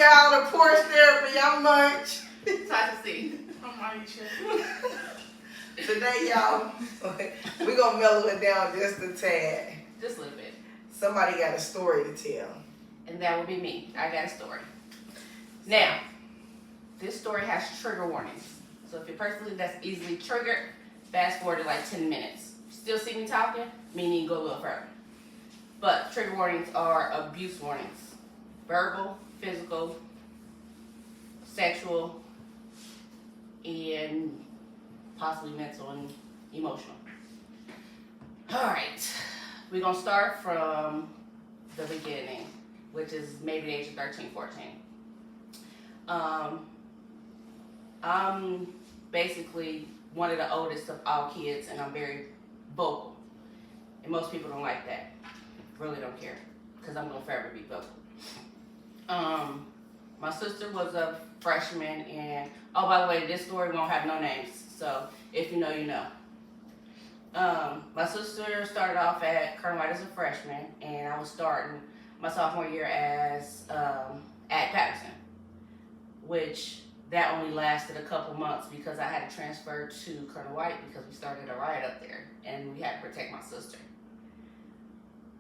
y'all. The porch therapy. I'm Munch. Tasha C. I'm Aisha. Today, y'all, we're going to mellow it down just a tad. Just a little bit. Somebody got a story to tell. And that would be me. I got a story. Now, this story has trigger warnings. So if you're personally that's easily triggered, fast forward to like 10 minutes. Still see me talking? Meaning go a little further. But trigger warnings are abuse warnings. Verbal, physical, sexual, and possibly mental and emotional. All right, we're gonna start from the beginning, which is maybe the age of 13, 14. I'm basically one of the oldest of all kids, and I'm very vocal. And most people don't like that. Really don't care, because I'm gonna forever be vocal. My sister was a freshman, and oh, by the way, this story won't have no names, so if you know, you know. My sister started off at Colonel White as a freshman, and I was starting my sophomore year as at Patterson, which that only lasted a couple months because I had to transfer to Colonel White because we started a riot up there, and we had to protect my sister.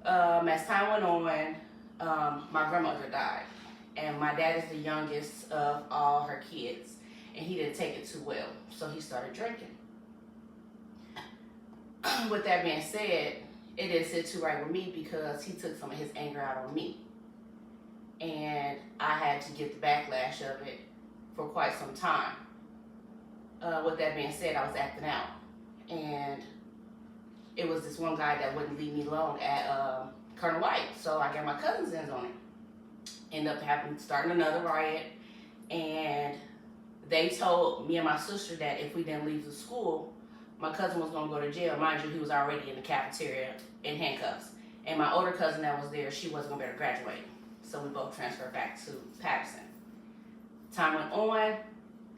As time went on, my grandmother died, and my dad is the youngest of all her kids, and he didn't take it too well, so he started drinking. With that being said, it didn't sit too right with me because he took some of his anger out on me, and I had to get the backlash of it for quite some time. With that being said, I was acting out, and it was this one guy that wouldn't leave me alone at Colonel White, so I got my cousins in on it. Ended up starting another riot, and they told me and my sister that if we didn't leave the school, my cousin was going to go to jail. Mind you, he was already in the cafeteria in handcuffs. And my older cousin that was there, she wasn't going to be able to graduate. So we both transferred back to Patterson. Time went on,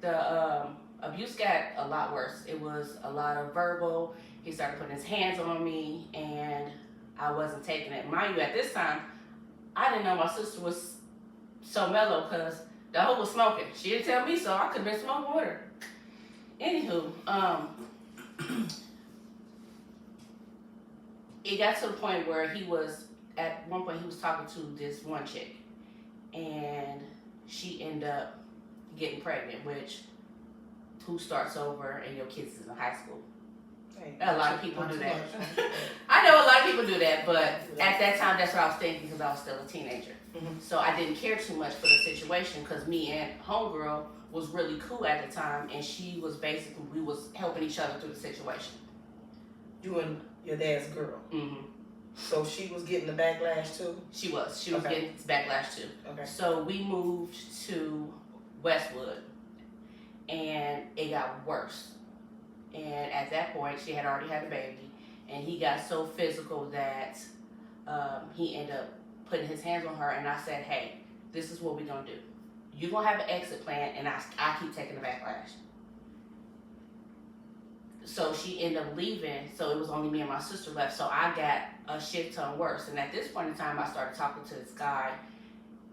the abuse got a lot worse. It was a lot of verbal. He started putting his hands on me, and I wasn't taking it. Mind you, at this time, I didn't know my sister was so mellow because the hoe was smoking. She didn't tell me, so I could have been smoking with her. Anywho, it got to the point where at one point he was talking to this one chick, and she ended up getting pregnant, which, who starts over and your kids is in high school? A lot of people do that. I know a lot of people do that, but at that time, that's what I was thinking because I was still a teenager. Mm-hmm. So I didn't care too much for the situation because me and homegirl was really cool at the time, and she was basically, we was helping each other through the situation. You and your dad's girl? Mm-hmm. So she was getting the backlash too? She was getting backlash too. Okay. So we moved to Westwood, and it got worse. And at that point, she had already had a baby, and he got so physical that he ended up putting his hands on her, and I said, hey, this is what we're going to do. You're going to have an exit plan, and I keep taking the backlash. So she ended up leaving, so it was only me and my sister left, so I got a shit ton worse. And at this point in time, I started talking to this guy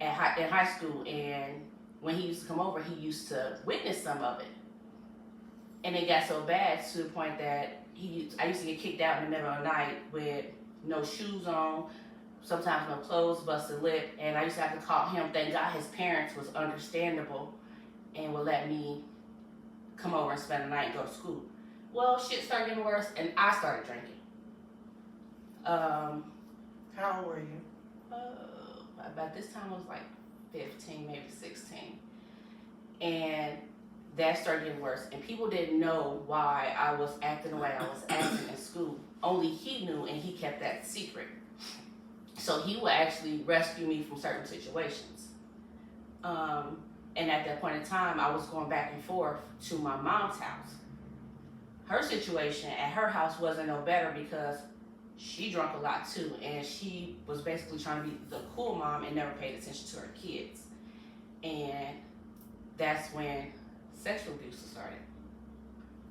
in high school, and when he used to come over, he used to witness some of it. And it got so bad to the point that I used to get kicked out in the middle of the night with no shoes on, sometimes no clothes, busted lip, and I used to have to call him. Thank God his parents was understandable and would let me come over and spend the night and go to school. Well, shit started getting worse, and I started drinking. How old were you? About this time I was like 15, maybe 16. And that started getting worse, and people didn't know why I was acting the way I was acting in school. Only he knew, and he kept that secret. So he would actually rescue me from certain situations. And at that point in time, I was going back and forth to my mom's house. Her situation at her house wasn't no better because she drank a lot too, and she was basically trying to be the cool mom and never paid attention to her kids. And that's when sexual abuse started.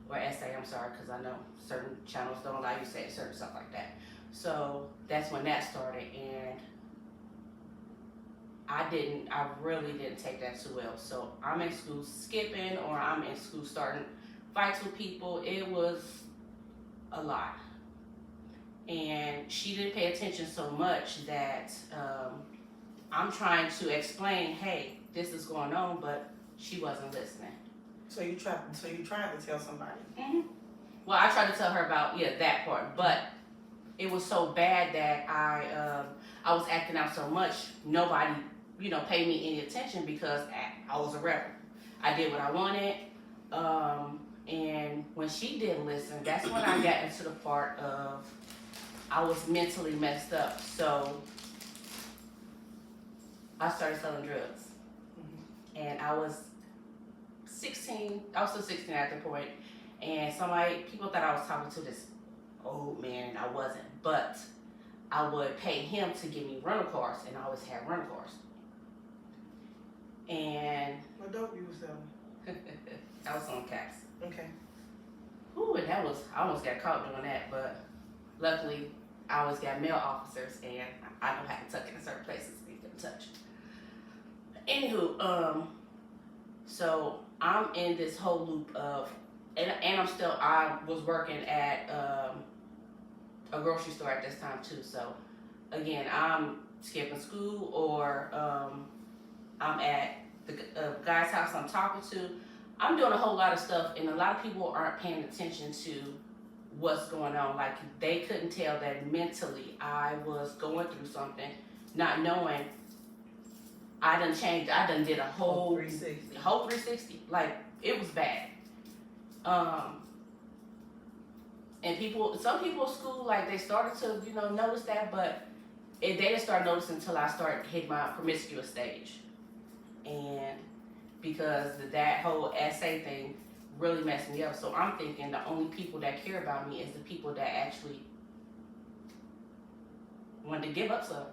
Or SA, I'm sorry, because I know certain channels don't allow you to say certain stuff like that. So that's when that started, and I really didn't take that too well. So I'm in school skipping, or I'm in school starting fights with people. It was a lot. And she didn't pay attention so much that I'm trying to explain, hey, this is going on, but she wasn't listening. So you tried to tell somebody. Mm-hmm. Well, I tried to tell her about that part, but it was so bad that I was acting out so much. Nobody, paid me any attention because I was a rebel. I did what I wanted, and when she didn't listen, that's when I got into the part of I was mentally messed up. So I started selling drugs, and I was 16. I was still 16 at the point, and people thought I was talking to this old man, and I wasn't. But I would pay him to give me rental cars, and I always had rental cars. And what dope you was selling? I was on caps. Okay. Ooh, and I almost got caught doing that, but luckily I always got male officers, and I know how to tuck in certain places to get them touch. Anywho, so I'm in this whole loop of, and I was working at a grocery store at this time too. So again, I'm skipping school, or I'm at the guy's house I'm talking to. I'm doing a whole lot of stuff, and a lot of people aren't paying attention to what's going on. Like, they couldn't tell that mentally I was going through something, not knowing I done changed. I done did a whole 360. Like, it was bad. And some people at school, like, they started to, notice that, but they didn't start noticing until I started hitting my promiscuous stage. And because that whole essay thing really messed me up. So I'm thinking the only people that care about me is the people that actually wanted to give up some.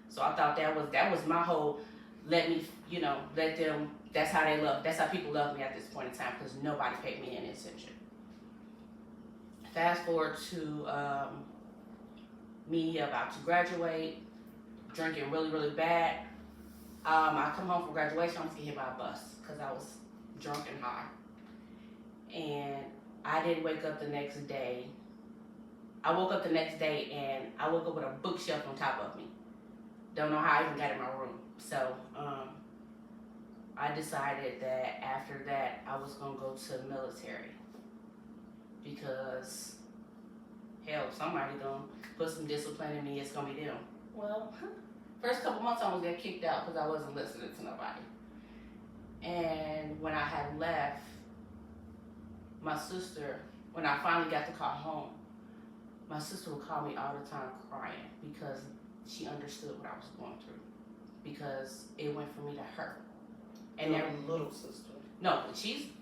So I thought that was my whole, let them, that's how they love, that's how people love me at this point in time, because nobody paid me any attention. Fast forward to me about to graduate, drinking really, really bad. I come home from graduation, I was getting hit by a bus because I was drunk and high. And I didn't wake up the next day. I woke up the next day, and I woke up with a bookshelf on top of me. Don't know how I even got in my room. So I decided that after that I was going to go to the military, because hell, somebody going to put some discipline in me, it's going to be them. Well, first couple months I almost got kicked out because I wasn't listening to nobody. And when I had left, my sister, when I finally got to call home, my sister would call me all the time crying because she understood what I was going through, because it went from me to her. And your little sister? No,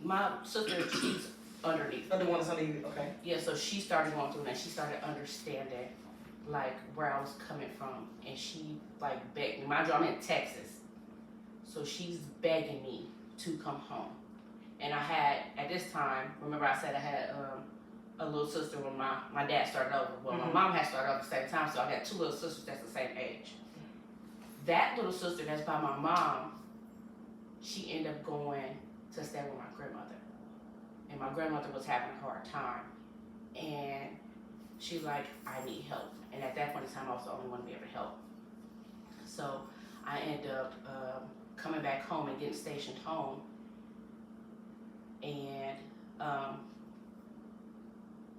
my sister, she's underneath. Oh, the one that's under you, okay. Yeah, so she started going through it, and she started understanding, like, where I was coming from, and she, like, begged me. Mind you, I'm in Texas, so she's begging me to come home. And I had, at this time, remember I said I had a little sister when my dad started over. Well, my mom had started over at the same time, so I got two little sisters that's the same age. That little sister that's by my mom, she ended up going to stay with my grandmother. And my grandmother was having a hard time. And she's like, I need help. And at that point in time, I was the only one to be able to help. So I ended up coming back home and getting stationed home. And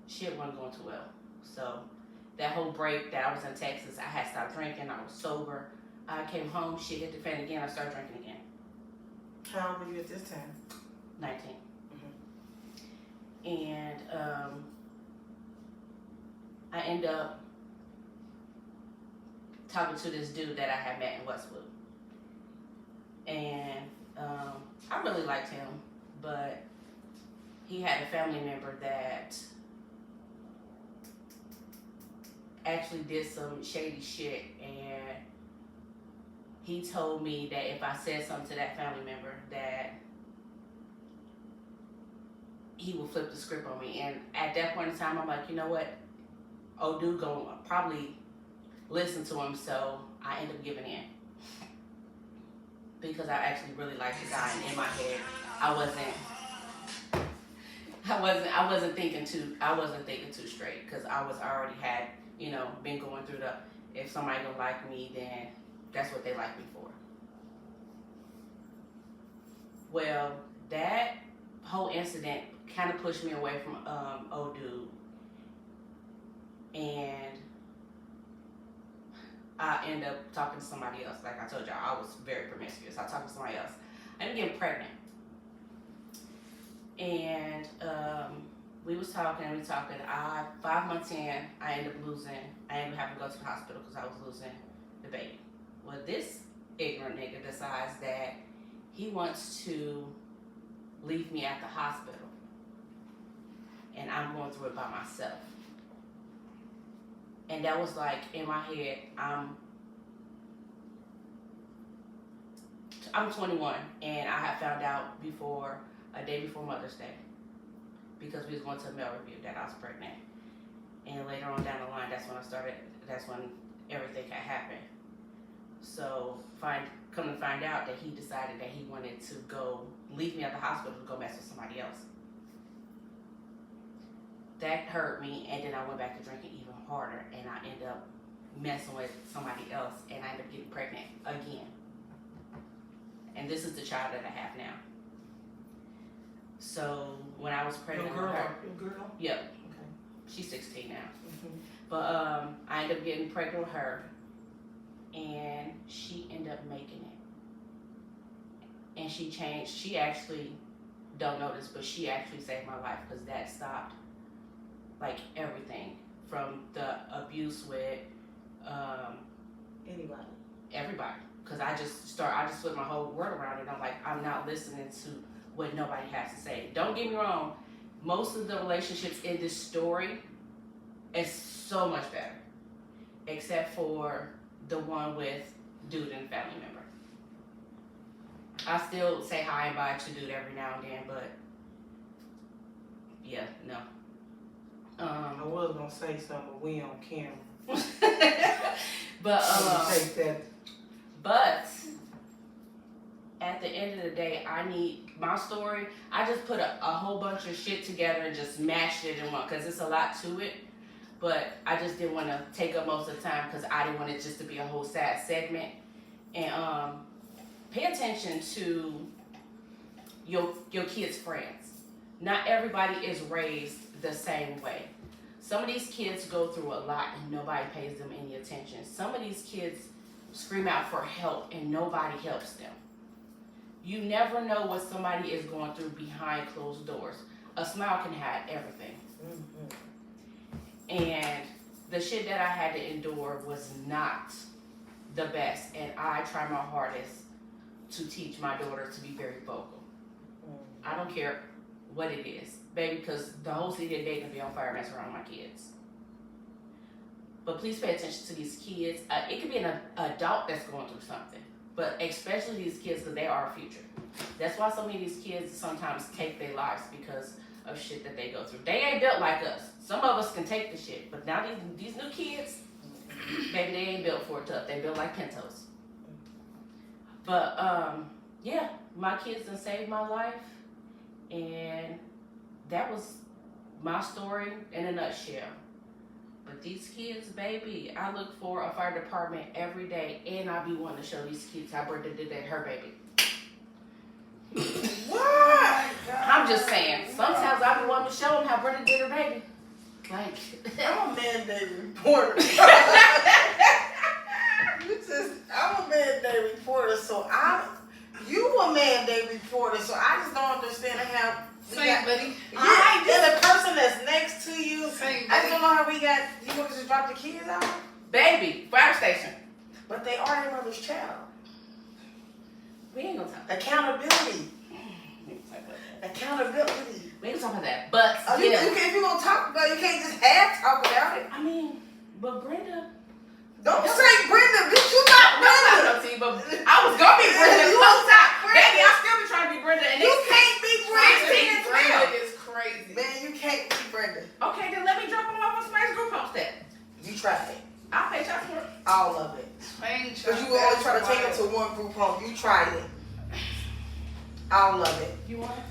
shit wasn't going too well. So that whole break that I was in Texas, I had stopped drinking. I was sober. I came home, shit hit the fan again. I started drinking again. How old were you at this time? 19. Mm-hmm. And I ended up talking to this dude that I had met in Westwood. And I really liked him, but he had a family member that actually did some shady shit, and he told me that if I said something to that family member, that he would flip the script on me. And at that point in time, I'm like, you know what? Old dude gonna probably listen to him, so I ended up giving in. because I actually really liked the guy, and in my head, I wasn't thinking too straight, because I already had, been going through if somebody don't like me, then that's what they like me for. Well, that whole incident kind of pushed me away from old dude, and I ended up talking to somebody else. Like I told y'all, I was very promiscuous. I talked to somebody else. I ended up getting pregnant. And we was talking. 5 months in, I ended up having to go to the hospital because I was losing the baby. Well, this ignorant nigga decides that he wants to leave me at the hospital. And I'm going through it by myself. And that was like, in my head, I'm 21, and I had found out a day before Mother's Day, because we was going to a mail review that I was pregnant. And later on down the line, that's when everything had happened. So come to find out that he decided that he wanted to leave me at the hospital to go mess with somebody else. That hurt me, and then I went back to drinking even harder, and I ended up messing with somebody else, and I ended up getting pregnant again. And this is the child that I have now. So when I was pregnant with her, your girl? Yep. Okay. She's 16 now. Mm-hmm. But I ended up getting pregnant with her, and she ended up making it. And she changed. She actually, don't know this, but she actually saved my life, because that stopped like everything from the abuse with everybody. Because I just flipped my whole world around, and I'm like, I'm not listening to what nobody has to say. Don't get me wrong, most of the relationships in this story is so much better, except for the one with dude and family member. I still say hi and bye to dude every now and then, but yeah, no. I was gonna say something, but we on camera. But take that. But at the end of the day, I need my story. I just put a whole bunch of shit together and just mashed it in one, because it's a lot to it. But I just didn't want to take up most of the time, because I didn't want it just to be a whole sad segment. And pay attention to your kids' friends. Not everybody is raised the same way. Some of these kids go through a lot and nobody pays them any attention. Some of these kids scream out for help and nobody helps them. You never know what somebody is going through behind closed doors. A smile can hide everything. Mm-hmm. And the shit that I had to endure was not the best. And I try my hardest to teach my daughter to be very vocal. I don't care what it is, baby, because the whole city of Dayton will be on fire messing around my kids. But please pay attention to these kids. It could be an adult that's going through something, but especially these kids, because they are our future. That's why so many of these kids sometimes take their lives, because of shit that they go through. They ain't built like us. Some of us can take the shit, but now these new kids, baby, they ain't built for it tough. They built like Pintos. But yeah, my kids done saved my life, and that was my story in a nutshell. But these kids, baby, I look for a fire department every day, and I be wanting to show these kids how Brenda did that her baby. What? I'm just saying, sometimes I be wanting to show them how Brenda did her baby. Like, I'm a mandate reporter. I'm a mandate reporter, so you a mandate reporter, so I just don't understand how. Same, buddy. Yeah, and the person that's next to you. Same, I just don't know how we got. You want to just drop the kids off? baby, fire station. But they are their mother's child. We ain't gonna talk. Accountability. Accountability. We ain't gonna talk about that. But yeah. If you're gonna talk about it, you can't just talk about it. I mean, but Brenda. Don't say Brenda, bitch. You not Brenda. But I was gonna be Brenda. Baby, I still be trying to be Brenda. And you can't be Brenda. Brenda is crazy. Man, you can't be Brenda. Okay, then let me drop them off on somebody's group post that. You tried it. I'll pay child support. All of it. Playing Because you always try to take them to one group home. You tried it. I don't love it. You want it?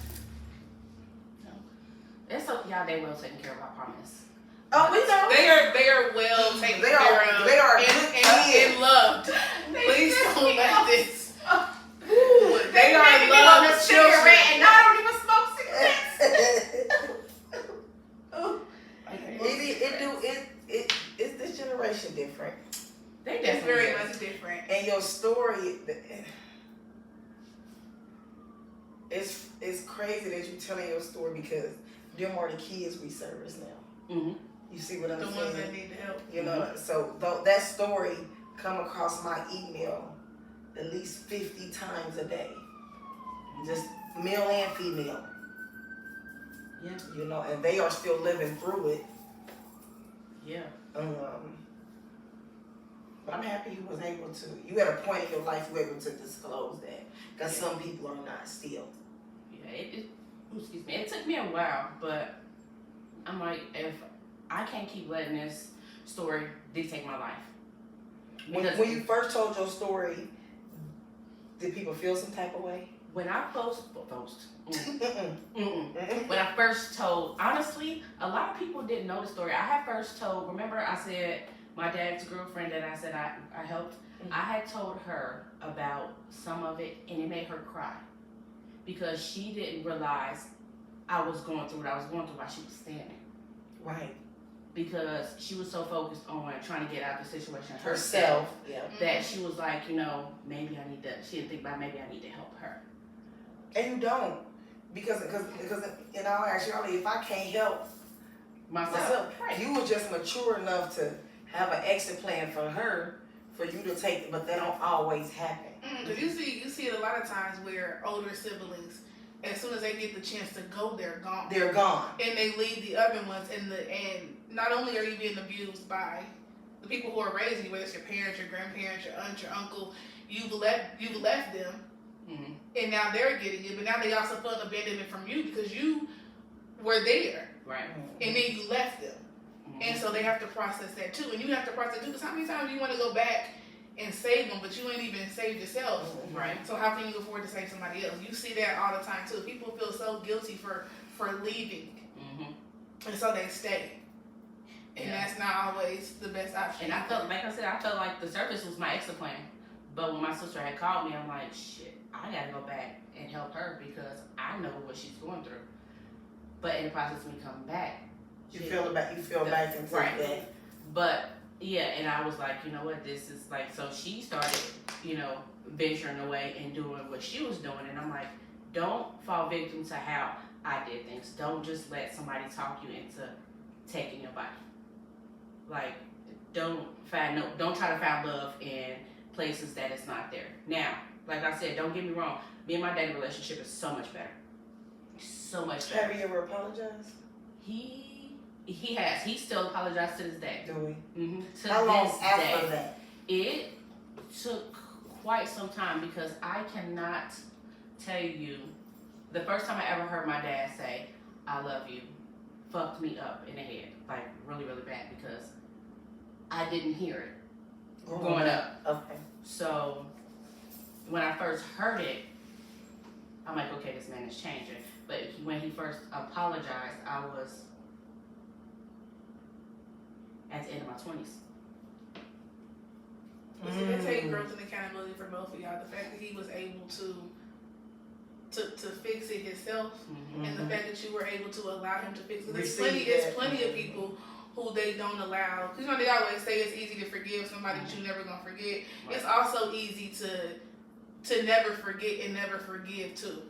No. It's so y'all, they well taken care of, I promise. Oh, we know. They are well taken They care are- of. they are and, good and, kids. and loved. They Please pissed don't me let off. this. Ooh, They are making me want a loved cigarette, children. and I don't even smoke cigarettes. It's this generation different. They It's definitely very is. much different. And your story, it's crazy that you're telling your story because them are the kids we service now. Mm-hmm. You see what I'm The ones that saying? need the help. You know, so that story come across my email at least 50 times a day. Just male and female. Yeah. You know, and they are still living through it. Yeah. But I'm happy you was able to, you at a point in your life you were able to disclose that. Because some people are not still. Yeah, excuse me. It took me a while, but I'm like, if I can't keep letting this story dictate my life. When you first told your story, did people feel some type of way? When I when I first told, honestly, a lot of people didn't know the story. I had first told, remember I said my dad's girlfriend that I said I helped, I had told her about some of it and it made her cry because she didn't realize I was going through what I was going through while she was standing. Right. Because she was so focused on trying to get out of the situation Herself. Yeah. that she was like, maybe I need to, she didn't think about maybe I need to help her. And you don't. Because in all actuality, if I can't help myself, Right. you were just mature enough to have an exit plan for her, for you to take, but that don't always happen. Because you see it a lot of times where older siblings, as soon as they get the chance to go, they're gone. They're gone. And they leave the other ones and not only are you being abused by the people who are raising you, whether it's your parents, your grandparents, your aunt, your uncle, you've left them, Mm-hmm. and now they're getting it, but now they also feel an abandonment from you because you were there, Right. and then you left them. Mm-hmm. And so they have to process that too. And you have to process too, because how many times do you want to go back and save them, but you ain't even saved yourself? Right. So how can you afford to save somebody else? You see that all the time too. People feel so guilty for leaving, and so they stay. And that's not always the best option. And I felt, like I said, like the service was my exit plan. But when my sister had called me, I'm like, shit, I gotta go back and help her because I know what she's going through. But in the process of me coming back, You feel back into right. that. But yeah, and I was like, you know what, this is like, so she started, venturing away and doing what she was doing. And I'm like, don't fall victim to how I did things. Don't just let somebody talk you into taking your body. Like, don't try to find love in places that it's not there. Now, like I said, don't get me wrong. Me and my dad's relationship is so much better. So much better. Have you ever apologized? He has. He still apologized to this day. Do we? Mm-hmm. To How long this after day. that? It took quite some time because I cannot tell you the first time I ever heard my dad say, I love you, fucked me up in the head. Like, really, really bad because I didn't hear it growing up. Okay. So when I first heard it, I'm like, okay, this man is changing. But when he first apologized, I was at the end of my 20s. So they take growth and accountability for both of y'all. The fact that he was able to fix it himself, and the fact that you were able to allow him to fix it. There's plenty of people who they don't allow. Because they always say it's easy to forgive somebody that you're never gonna forget. Right. It's also easy to never forget and never forgive too.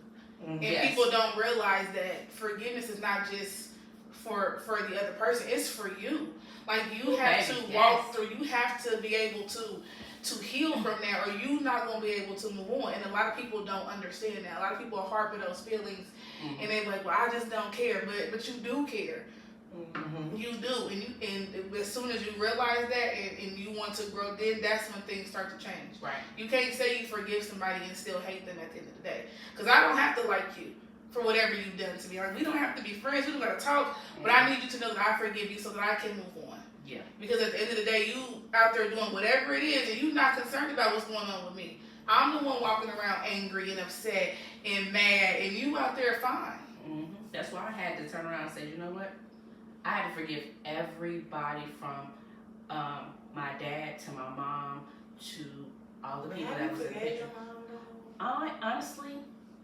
And people don't realize that forgiveness is not just for the other person. It's for you. Like you have to walk through. You have to be able to heal from that, or you're not gonna be able to move on. And a lot of people don't understand that. A lot of people are harping those feelings, and they're like, "Well, I just don't care," but you do care. You do, and as soon as you realize that and you want to grow, then that's when things start to change. Right. You can't say you forgive somebody and still hate them at the end of the day. Because I don't have to like you for whatever you've done to me. Like, we don't have to be friends. We don't got to talk, but I need you to know that I forgive you so that I can move on. Yeah. Because at the end of the day, you out there doing whatever it is, and you're not concerned about what's going on with me. I'm the one walking around angry and upset and mad, and you out there fine. Mm-hmm. That's why I had to turn around and say, you know what? I had to forgive everybody from my dad to my mom to all the people that was in the picture. Honestly,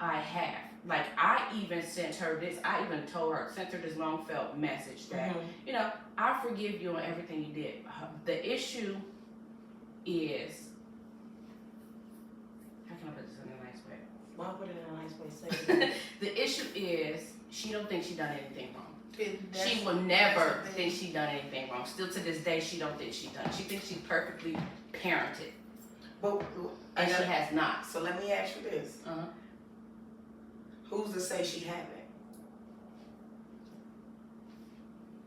I have. Like, I even sent her this. I even sent her this long felt message that, you know, I forgive you on everything you did. The issue is, how can I put this in a nice way? Why put it in a nice way? Say the issue is, she don't think she done anything wrong. She will never think she done anything wrong. Still to this day, she don't think she done. She thinks she's perfectly parented. But and she has not. So let me ask you this. Who's to say she haven't?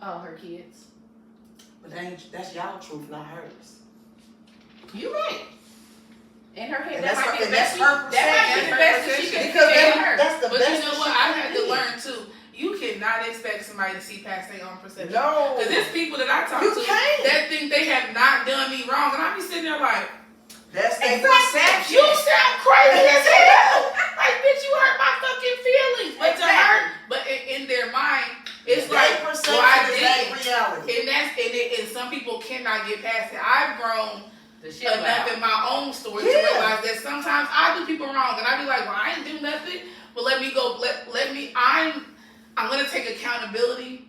Oh, her kids. But that's y'all truth, not hers. You right. In her head, And that might be the best. That might be the best that she can because her. That's the but best. You know what? I had to learn too. You cannot expect somebody to see past their own perception. No. Because there's people that I talk to that think they have not done me wrong, and I be sitting there like, that's their perception. You sound crazy as hell. Like, bitch, you hurt my fucking feelings. But to her, but in their mind, it's like, well, I did. Reality. And some people cannot get past it. I've grown enough in my own story to realize that sometimes I do people wrong, and I be like, well, I ain't do nothing. But let me go. I'm gonna take accountability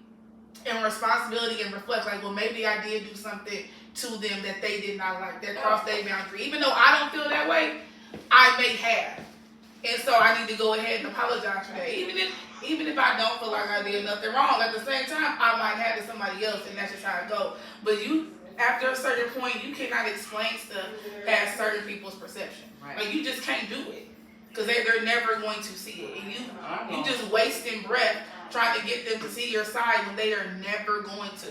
and responsibility and reflect. Like, well, maybe I did do something to them that they did not like. That crossed their boundary. Even though I don't feel that way, I may have. And so I need to go ahead and apologize for that. Even if I don't feel like I did nothing wrong, at the same time, I might have to somebody else, and that's just how it goes. But after a certain point, you cannot explain stuff past certain people's perception. Right. Like, you just can't do it. Because they're never going to see it. And you just wasting breath trying to get them to see your side when they are never going to.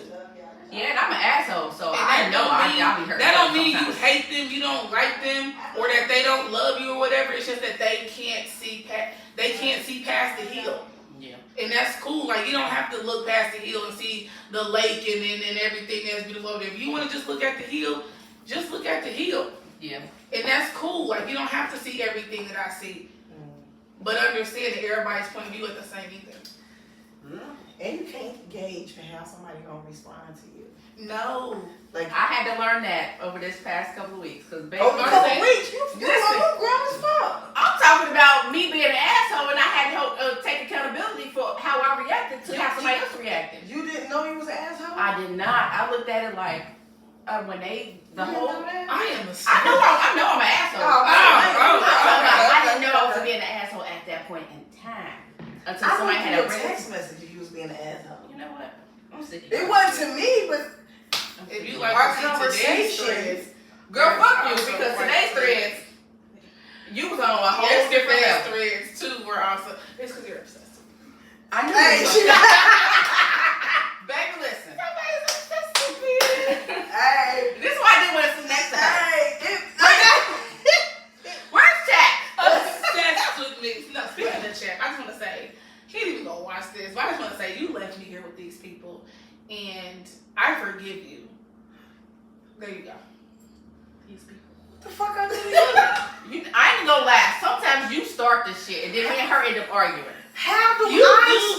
Yeah, and I'm an asshole, so and I know I'll be hurt. That don't mean you hate them, you don't like them, or that they don't love you or whatever. It's just that they can't see past the hill. Yeah. And that's cool. Like, you don't have to look past the hill and see the lake and everything that's beautiful there. If you want to just look at the hill, just look at the hill. Yeah. And that's cool. Like, you don't have to see everything that I see. But understand that everybody's point of view at the same either. And you can't gauge for how somebody gonna respond to you. No. Like, I had to learn that over this past couple of weeks. Because over a couple of weeks? You grown as fuck. I'm talking about me being an asshole, and I had to take accountability for how I reacted to how somebody else reacted. You didn't know you was an asshole? I did not. I looked at it like, when they, the whole, I am a I know I'm an asshole. I didn't know I was being an asshole at that point in time. Until somebody had a text message if you was being an asshole. You know what? I'm sick of it. It wasn't to me, but if you like our conversations, girl, fuck you, because today's threads, you was on a whole different level. Threads too were also, it's because you're obsessed. I knew baby, listen. Somebody's obsessed with me. Hey, this is why I didn't want to sit next to her. Hey, where's chat? Obsessed with me. No, speaking of the chat, I just want to say, he didn't even go watch this, but I just want to say, you left me here with these people, and I forgive you. There you go. These people. what the fuck I did? I ain't gonna lie. Sometimes you start the shit, and then me and her end up arguing. How do You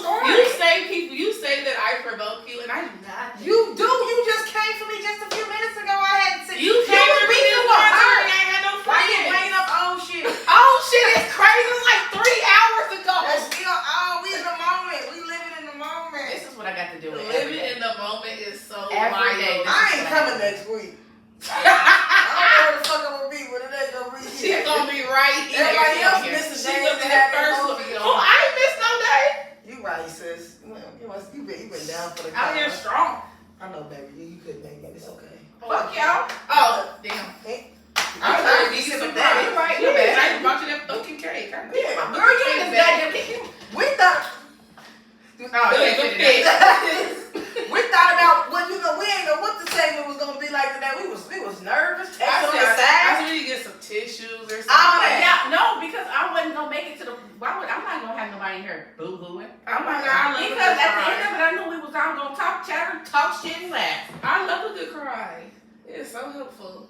start? You say that I provoke you, and I do not. You do. You just came for me just a few minutes ago. I had to. You came for me this one time, and I had no Why you friends. bringing up old shit? Oh shit, it's crazy. It was like 3 hours ago. That's still we in the moment. We living in the moment. This is what I got to do with Living in the moment is so every day. wild. I ain't coming next week. I don't know where the fuck I'm gonna be, but it ain't gonna be here. She's gonna be right here. Everybody else missing She days. was the first one. Oh, I ain't missed no day. You right, sis. You been down for the Out here cause. strong. I know, baby. You couldn't make it. It's okay. Fuck y'all. Oh, damn. I'm trying to be get you some some that. You right, You you bad. I ain't bought you that fucking cake. Yeah. Girl, you ain't this goddamn kid. We thought about what we ain't know what the segment was gonna be like today. We was nervous. I On the side. need to get some tissues or something. No, because I wasn't gonna make it to the. I'm not gonna have nobody in here boo-hooing. Oh my god, I love Because at the end of it, I knew we was because I'm gonna talk shit, and laugh. I love a good cry. It's so helpful.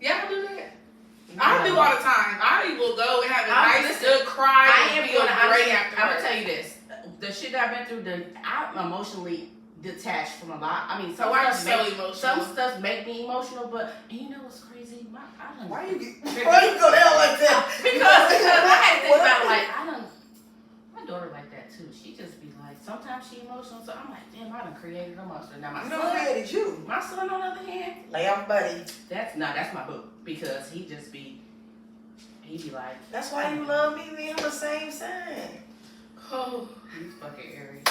Y'all do that? I do all the time. I will go and have a nice good cry and feel great afterwards. I'm gonna tell you this: the shit that I've been through, I'm emotionally detached from a lot. I mean, some stuff make me emotional, but you know what's crazy? Why you go down like that? because I had to think about it, like my daughter like that too. She just be like, sometimes she emotional, so I'm like, damn, I done created a monster. Now my son created you. My son, on the other hand, lay off, buddy. That's my boo, because he be like. That's why you love me. We have the same sign. Oh, he's fucking Aries.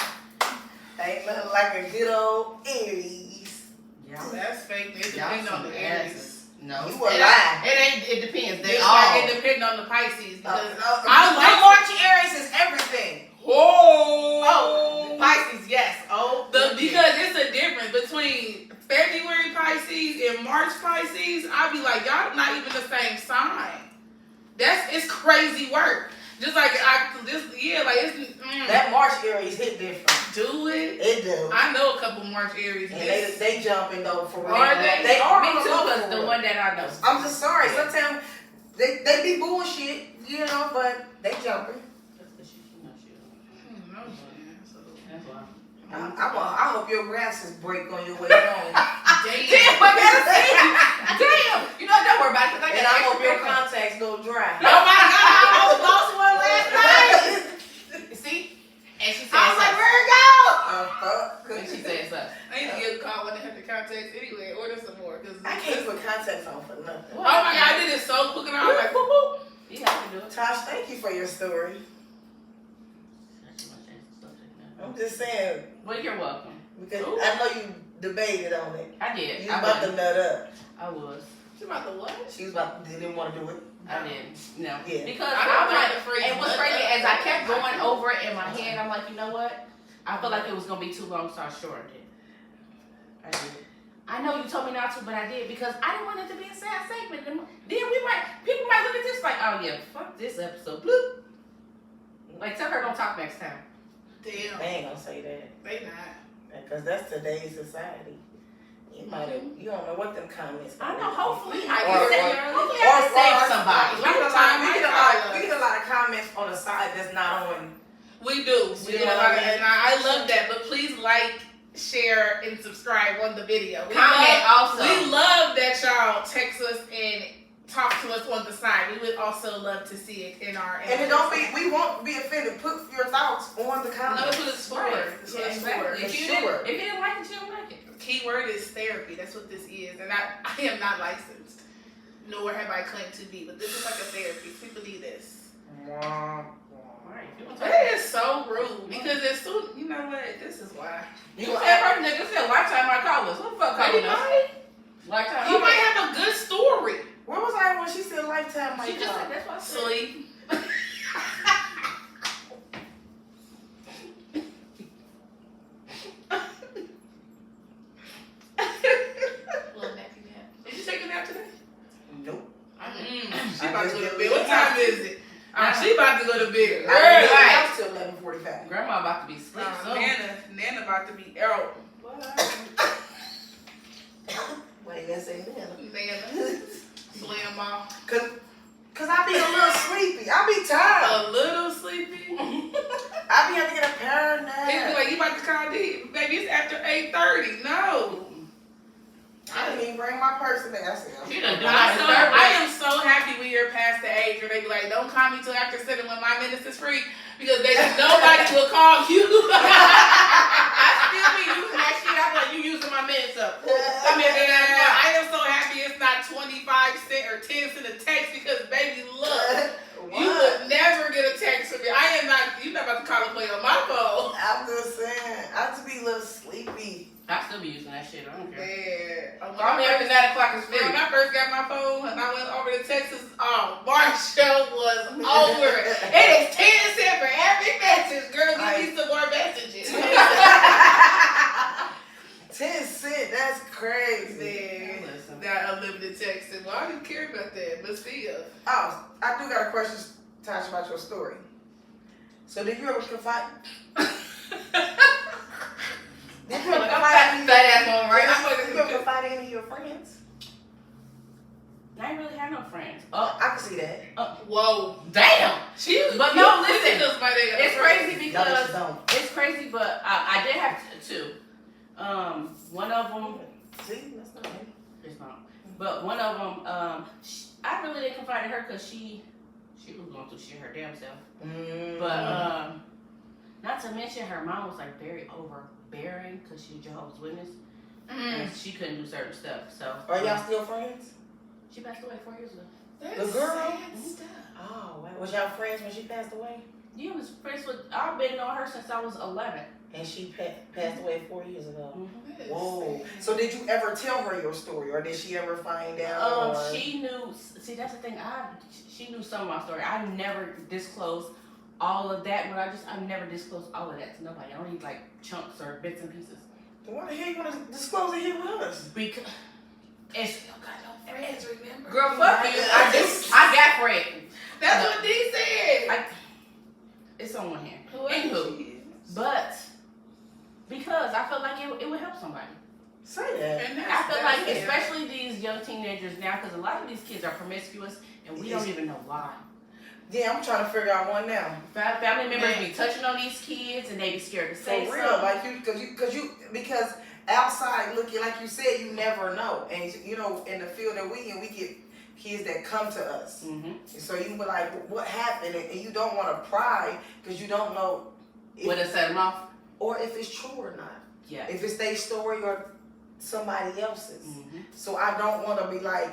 Ain't nothing like a good old Aries. Yeah, that's fake. It depends on the Aries. No, you a lie. It depends. It depends on the Pisces. Because March Aries is everything. Oh, Pisces, yes. Because it's a difference between February Pisces and March Pisces. I'll be like, y'all not even the same sign. It's crazy work. Just like that March Aries hit different. Do it? It do. I know a couple March Aries. And they jumping though for real. Are they? They are. Me too, because the one that I know. I'm just sorry. Sometimes they be bullshit, you know, but they jumping. I hope your glasses break on your way home. Damn, I gotta see. Damn. You know, don't worry about it. And I hope your contacts go dry. Oh my God, I almost lost one last night. See? And she said, I was like, where'd it go? And she said something. I need to get a call when they have the contacts anyway. Order some more. I can't put contacts on for nothing. Oh my God, I did it so quick and I was like, boop, boop. Yeah, I can do it. Tosh, thank you for your story. I'm just saying. Well, you're welcome. Because I know you debated on it. I did. You was about to nut up. I was. She about to what? She was about to, didn't want to do it. I didn't. No. Yeah. Because I'm like, and what's crazy, as I kept going over it in my head, I'm like, you know what? I felt like it was going to be too long, so I shortened it. I did. I know you told me not to, but I did because I didn't want it to be a sad segment. Then people might look at this like, oh yeah, fuck this episode. Bloop. Like, tell her don't talk next time. Damn. They ain't gonna say that. They not. Because that's today's society. You might have, you don't know what them comments I know, hopefully I or can save somebody. We get a lot of comments on the side that's not on. We do. We do a lot of, and I love that. But please like, share, and subscribe on the video. Also. We love that y'all text us and talk to us on the side. We would also love to see it in our. And it don't be. We won't be offended. Put your thoughts on the comments. No, put it's forward. Yeah, exactly. If you didn't like it, you don't like it. Keyword is therapy. That's what this is, and I am not licensed, nor have I claimed to be. But this is like a therapy. People need this. That is so rude because it's so. You know what? This is why. You said her nigga said Lifetime might call us. What the fuck calling us? Lifetime. You might have a good story. Where was I when she said Lifetime might call? She just said that's what I said. Sleep. Did you take a nap today? Nope. She about to go to bed. What time is it? She about to go to bed. Right. Till 11:45. Grandma about to be asleep. Nana about to be out. Why you gotta say Nana? Nana. Slam off. Cause I be a little sleepy. I be tired. A little sleepy. I be having to get a power nap. He be like, you about to call D? Baby, it's after 8:30. No. I didn't even bring my purse today. I said, I am so happy we are past the age where they be like, don't call me till after 7 when my minutes is free because nobody will call you. I still be using that shit. I'm like, you using my minutes up. I am so happy it's not 25 cents or 10 cents a text because baby, look, you would never get a text from me. You're not about to call and play on my phone. I'm just saying, I just be a little sleepy. I still be using that shit. I don't care. Yeah. Call me after 9 o'clock is free. When I first got my phone and I went over to Texas, Marshall was over. It is 10 cents for every message. Girl, give me some more messages. 10 cents, that's crazy. That unlimited texting. Well, I didn't care about that, but still. Oh, I do got a question, Tasha, about your story. So did you ever confide? Did I you feel ever like I'm find fat ass woman, right? you ever find any of your friends? I ain't really have no friends. I can see that. Whoa. Damn. But no, listen. It's crazy Y'all just because don't. it's crazy, but I did have two. One of them. See, that's not me. It's not. But one of them, I really didn't confide in her because she was going through shit her damn self. But not to mention her mom was like very overbearing because she's Jehovah's Witness and she couldn't do certain stuff. So Are y'all still friends? she passed away 4 years ago. The girl? Stuff. Oh, wow. Was y'all friends when she passed away? You was friends with. I've been on her since I was 11. And she passed away 4 years ago. Mm-hmm. Whoa. So did you ever tell her your story, or did she ever find out? She knew. See, that's the thing. She knew some of my story. I never disclosed all of that, but I never disclosed all of that to nobody. I only like chunks or bits and pieces. Then why the hell you want to disclose it here with us? Because it's Friends, remember? girl, fuck you. I got friends. That's what they said. It's on one hand. Whoever Anywho, she is. but because I felt like it would help somebody. Say that. And I feel like, fair. especially these young teenagers now, because a lot of these kids are promiscuous and we don't even know why. Yeah, I'm trying to figure out one now. Family members be touching on these kids and they be scared to say For real, something. like because outside looking, like you said, you never know. And you know, in the field that we in, we get kids that come to us. Mm-hmm. And so you be like, what happened? And you don't want to pry because you don't know Would it set them off? or if it's true or not. Yeah. If it's their story or somebody else's. Mm-hmm. So I don't want to be like,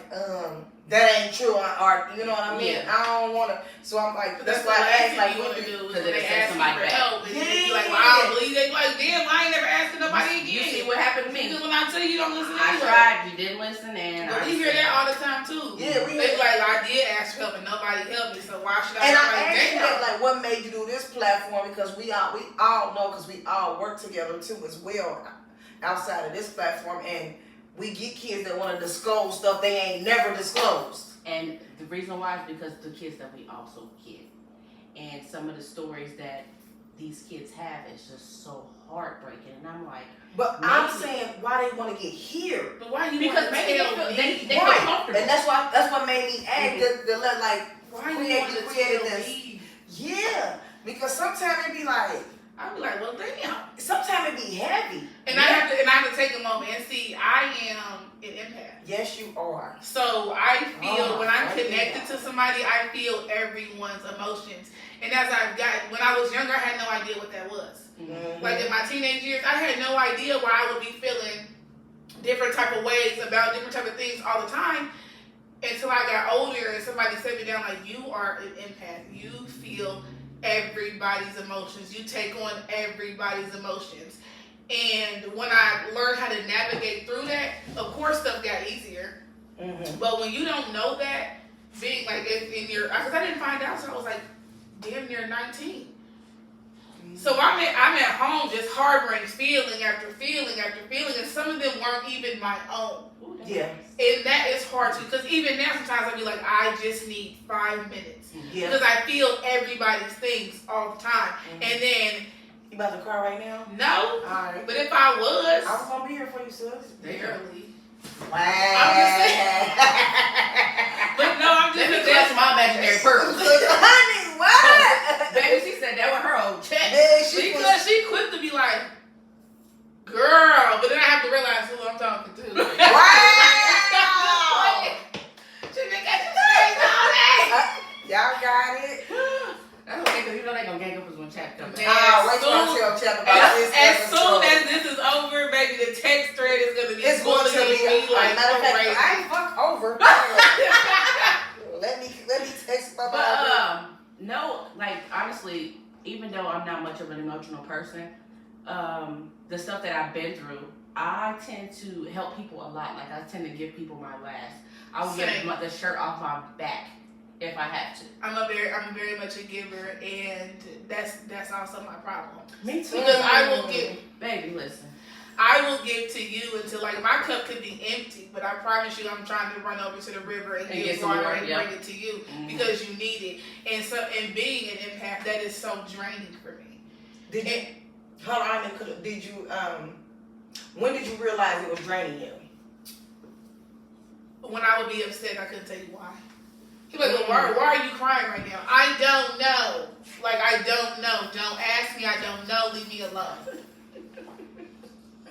that ain't true, or you know what I mean? Yeah. I don't want to. So I'm like, that's That's why what I asked, like, you what want to do do because when it they says ask you somebody for back. help. And you be like, well, I don't believe they like, damn, I ain't never asking nobody again. You see what happened to me? Because when I tell you, you don't listen I anyway. tried, you didn't listen, and But we hear that all the time too. Yeah, we They hear- like, I did ask for help and nobody helped me, so why should I? And I like, asked you damn. that, like, what made you do this platform? Because we all know, because we all work together too as well outside of this platform, and we get kids that want to disclose stuff they ain't never disclosed. And the reason why is because the kids that we also get. And some of the stories that these kids have is just so heartbreaking. And I'm like, But I'm saying why they want to get here. But why you because want to maybe tell they me? feel Right. comfortable. And that's what made me ask the like, Why you create- want to created tell this. me? yeah. Because sometimes it be like, I'd be like, well, damn. sometimes it be heavy. And I have to take a moment and see. I am an empath. Yes, you are. So I feel when I'm right connected to somebody, I feel everyone's emotions. And as I've got, when I was younger, I had no idea what that was. Mhm. Like in my teenage years, I had no idea why I would be feeling different type of ways about different type of things all the time until I got older and somebody set me down like, you are an empath. You feel everybody's emotions. You take on everybody's emotions. And when I learned how to navigate through that, of course stuff got easier. Mhm. But when you don't know that, being like in your, because I didn't find out until I was like damn near 19. So I'm at home just harboring feeling after feeling after feeling, and some of them weren't even my own. Yeah. And that is hard to, because even now sometimes I'll be like, I just need 5 minutes. Yeah. Because I feel everybody's things all the time. And then, You about to cry right now? no, Alright. but if I was, I was gonna be here for you, sis. barely. Wow. I'm just saying. But no, I'm just Let me clutch my imaginary purse. Honey, what? Baby, she said that was her old check. Man, she was, Because she quick to be like, girl, but then I have to realize who I'm talking to. wow. She been catching straight all day. Y'all got it. That's okay, because you know they gonna gang up us when chat comes Man. out. Wait till I tell Chap about this As episode. soon as this is over, baby, the text thread is gonna be It's going to be bullying me like matter of fact, crazy. I ain't fuck over. let me text my But no, like honestly, even though I'm not much of an emotional person, the stuff that I've been through, I tend to help people a lot. Like I tend to give people my last. I will Same. get the shirt off my back if I have to. I'm very much a giver, and that's also my problem. Me too. Because I will give, Baby, listen. I will give to you until like my cup could be empty, but I promise you, I'm trying to run over to the river and And get get some water more, and yeah. bring it to you Mhm. because you need it. And being an empath, that is so draining for me. Did you? Hold on, did you When did you realize it was draining you? When I would be upset, I couldn't tell you why. He'd be like, well, why are you crying right now? I don't know. Like, I don't know. Don't ask me. I don't know. Leave me alone.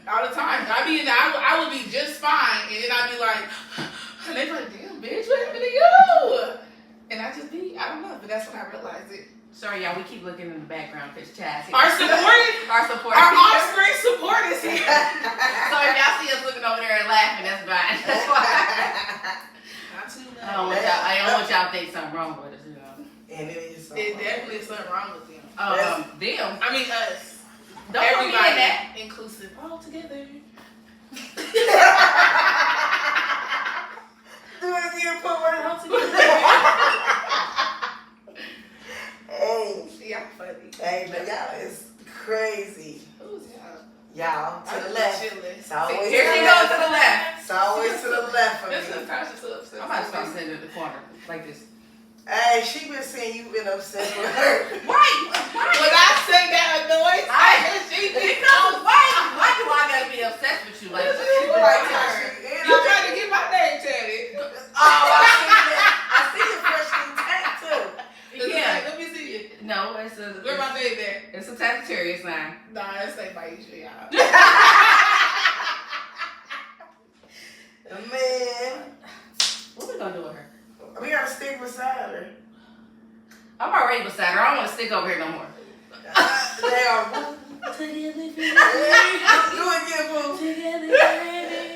All the time. I would be just fine, and then I'd be like, and they'd be like, damn, bitch, what happened to you? And I just be, I don't know, but that's when I realized it. Sorry, y'all, we keep looking in the background because Chaz here. Our off-screen support is here. So if y'all see us looking over there and laughing, that's fine. That's why. Not too much. I don't want y'all to think something wrong with us, you know. And it is. It definitely is something wrong with them. Them. I mean, us. Don't Everybody that. inclusive. All together. Do it again, put one All together. Hey. Y'all funny. Hey, but y'all is crazy. Who's y'all? Y'all, to the left. It's always Here she goes to the left. It's always to the left for This me. is Tasha so upset. I'm about to start sitting in the corner like this. Hey, she been saying you been obsessed with her. Why? When I say that annoys Why do I gotta be obsessed with you? Like, you trying to get my name tatted. Oh, I see your fresh new tank too. Yeah. Let me see it. No, it's Where my name at? It's a Sagittarius sign. Nah, it's like Maisha, y'all. Man, What we gonna do with her? we gotta stick beside her. I'm already beside her. I don't want to stick over here no more. They are. Do it again, boo. Do it.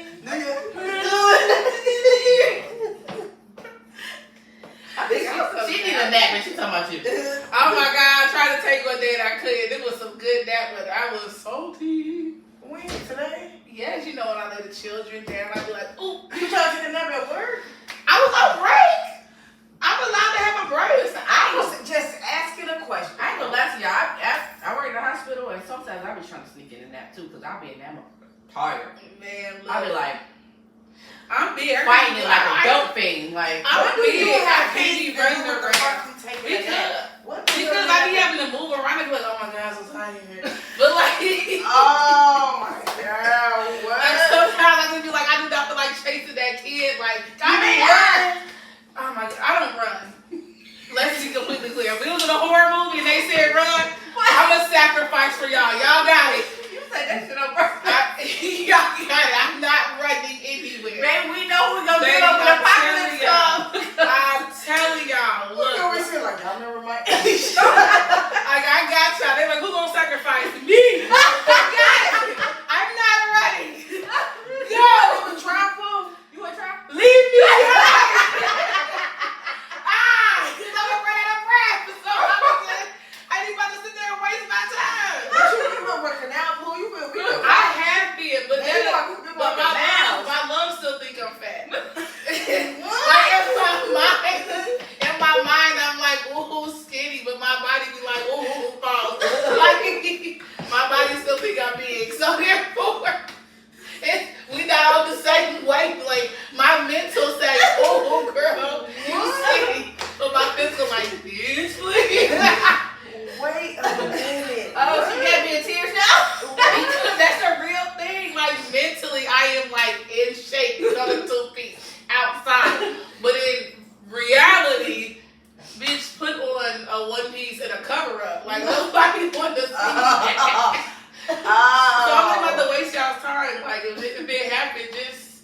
She need a nap when she talking about you. Oh my God, I tried to take one day and I couldn't. It was some good nap, but I was salty. When? Today? Yes, you know when I lay the children down, I'd be like, ooh. You trying to take a nap at work? I was on break. I'm allowed to have a break. I was just asking a question. I ain't gonna lie to y'all. I work in the hospital, and sometimes I be trying to sneak in a nap too, because I'll be in that tired. Man, look, I'll be like I'm big. fighting it like a dope thing. Like, I'm big. I can't be be running around. Because I be having to move around and be like, oh my God, I'm so tired. But like, Oh my God, what? like sometimes I just be like, I do not feel like chasing that kid. Like, You be running? oh my God, I don't run. Let's be completely clear. If we was in a horror movie and they said run, I'm a sacrifice for y'all. Y'all got it. you say that shit on purpose. Y'all got it. I'm not running anywhere. Man, we know we're gonna Baby, get over the I'm apocalypse telling stuff. I'm telling y'all, Look, look. we feel like y'all never mind. Like, I got y'all. They're like, who's gonna sacrifice me? I got it. I'm not ready. Yo, You would try, boo? You wanna try? leave me alone. Because I'm gonna run out of breath. So I ain't about to sit there and waste my time. But you been working out, boo. You been I have been, but Man, you been but working out. my lungs still think I'm fat. Like in my mind, I'm like, ooh, skinny, but my body be like, ooh, false. Like my body still think I'm big, so therefore, we not on the same wavelength. My mental say, ooh, girl, you skinny, but my physical like, bitch, please. Wait a minute. Oh, she got me in tears now? Because that's a real thing. Like mentally, I am like in shape, another 2 feet outside. But in reality, bitch, put on a one piece and a cover up. Like nobody want to see that. So I'm not about to waste y'all's time. Like if it happened, just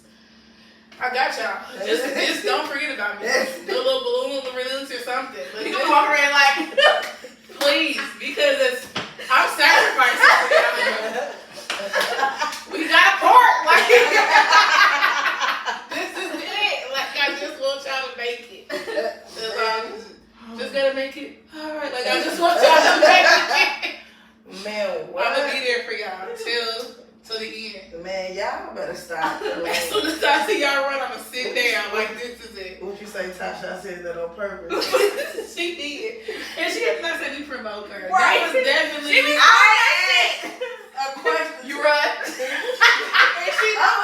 I got y'all. Just don't forget about me. Do a little balloon release or something. But You can walk around like, please, because I'm sacrificing for y'all. We got a part. Like this is it. Like I just want y'all to make it. Just gotta make it. All right. Like I just want y'all to make it. Man, what? I'm gonna be there for y'all till the end. Man, y'all better stop. As soon as I see y'all run, I'm gonna sit down. Like this is it. What you say, Tasha? I said that on purpose. She did, and she has not said we promote her. Right. That was definitely. She be saying A question. you run. And she know,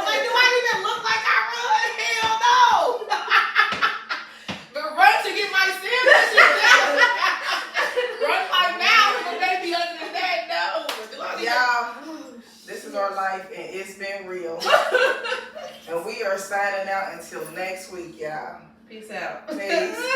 like, do I even look like I run? Hell no. But run to get my sandwich. Run like now, but maybe other than that, no. Y'all, this is our life next week, y'all. Peace out. Peace.